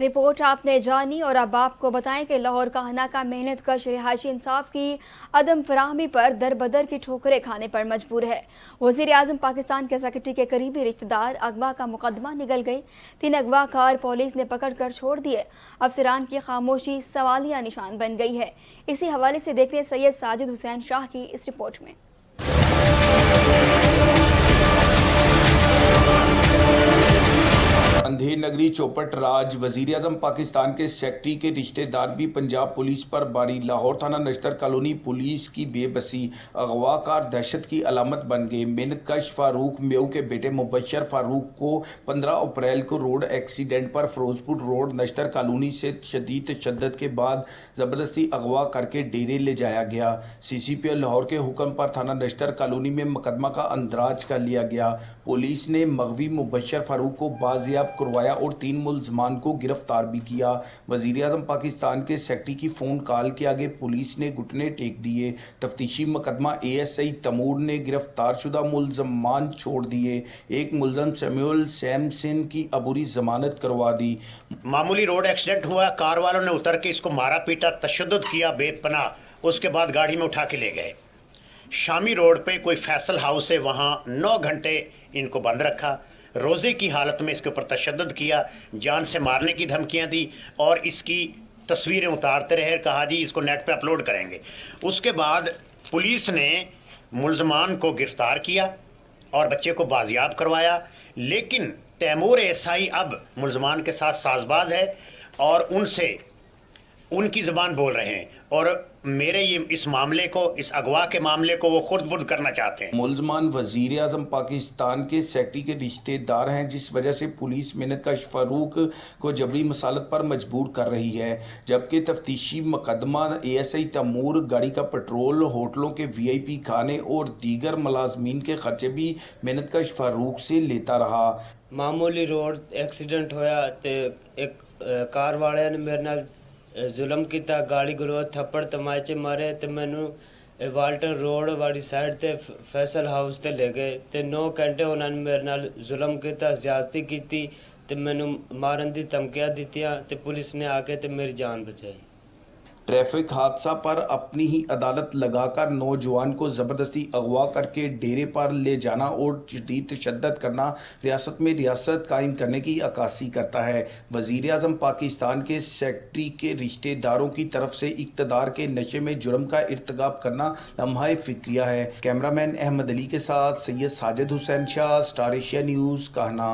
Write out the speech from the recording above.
Report आपने जानी और अब आपको बताएं कि लाहौर का हनाका मेहनत कश रिहायशी इंसाफ की अदम फराहमी पर दर बदर की ठोकरें खाने पर मजबूर है। वज़ीर आज़म पाकिस्तान के सेक्रेटरी के करीबी रिश्तेदार अगवा का मुकदमा निगल गई। 3 अगवाकार पुलिस ने पकड़ कर छोड़ दिए। अफसरान की खामोशी सवालिया निशान बन गई है। इसी हवाले से देखते हैं सैयद साजिद हुसैन शाह की इस रिपोर्ट में। अंधेर नगरी चौपट राज वजीर आजम पाकिस्तान के सेक्रेटरी के रिश्तेदार भी पंजाब पुलिस पर भारी। लाहौर थाना नश्तर कॉलोनी पुलिस की बेबसी अगवाकार दहशत की अलामत बन गए। मेहनतकश फारूक मेऊ के बेटे मुबशर फारूक को 15 अप्रैल को रोड एक्सीडेंट पर फिरोजपुर रोड नश्तर कॉलोनी से शदीद तशद्दुद के बाद ज़बरदस्ती अगवा करके डेरे ले जाया गया। CCP लाहौर के हुक्म पर थाना नश्तर कॉलोनी में मुकदमा का अंदराज कर लिया गया। पुलिस ने मगवी मुबशर फारूक को बाजियाब करवाया और 3 मुलजमान को गिरफ्तार भी किया। वजीर आजम पाकिस्तान के सेक्रेटरी की फ़ोन कॉल के आगे पुलिस ने घुटने टेक दिए। तफ्तीशी मुकदमा ASI तमूर ने गिरफ्तार शुदा मुलजमान छोड़ दिए। एक मुलजम सैमुअल सैमसन की अबूरी जमानत करवा दी। मामूली रोड एक्सीडेंट हुआ, कार वालों ने उतर के इसको मारा पीटा, तशद्दुद किया बेपनाह। उसके बाद गाड़ी में उठा के ले गए। शामी रोड पे कोई फैसल हाउस है, वहाँ 9 घंटे इनको बंद रखा। रोज़े की हालत में इसके ऊपर तशद्दुद किया, जान से मारने की धमकियां दी और इसकी तस्वीरें उतारते रहे। कहा जी इसको नेट पे अपलोड करेंगे। उसके बाद पुलिस ने मुलजमान को गिरफ्तार किया और बच्चे को बाजियाब करवाया। लेकिन तैमूर SI अब मुलजमान के साथ साजबाज है और उनसे उनकी ज़बान बोल रहे हैं और मेरे ये इस मामले को, इस अगवा के मामले को वो खुद बुर्द करना चाहते हैं। मुलजमान वजीर आजम पाकिस्तान के सेक्रेटरी के रिश्तेदार हैं, जिस वजह से पुलिस मेहनतकश फारूक को जबरी मसालत पर मजबूर कर रही है। जबकि तफ्तीशी मुकदमा ASI तमूर गाड़ी का पेट्रोल, होटलों के VIP खाने और दीगर मुलाजमीन के खर्चे भी मेहनतकश फारूक से लेता रहा। मामूली रोड एक्सीडेंट होया ते एक कार वाले ने मेरे नाल जुल्म किया, गाड़ी गलो थप्पड़ तमाचे मारे ते मैनू वाल्टन रोड वाली साइड ते फैसल हाउस ते ले गए ते 9 घंटे उन्होंने मेरे नाल जुल्म किया, ज्यादती की ते मैनू मारन दी धमकियां दित्तियां ते पुलिस ने आके ते मेरी जान बचाई। ट्रैफिक हादसा पर अपनी ही अदालत लगाकर नौजवान को ज़बरदस्ती अगवा करके डेरे पर ले जाना और शदीद तशद्दुद करना रियासत में रियासत कायम करने की अक्कासी करता है। वज़ीर आज़म पाकिस्तान के सेक्रेटरी के रिश्तेदारों की तरफ से इक़्तिदार के नशे में जुर्म का इर्तिकाब करना लम्हा फ़िक्रिया है। कैमरामैन अहमद अली के साथ Syed Sajid Hussain Shah, star Asia news, कहना।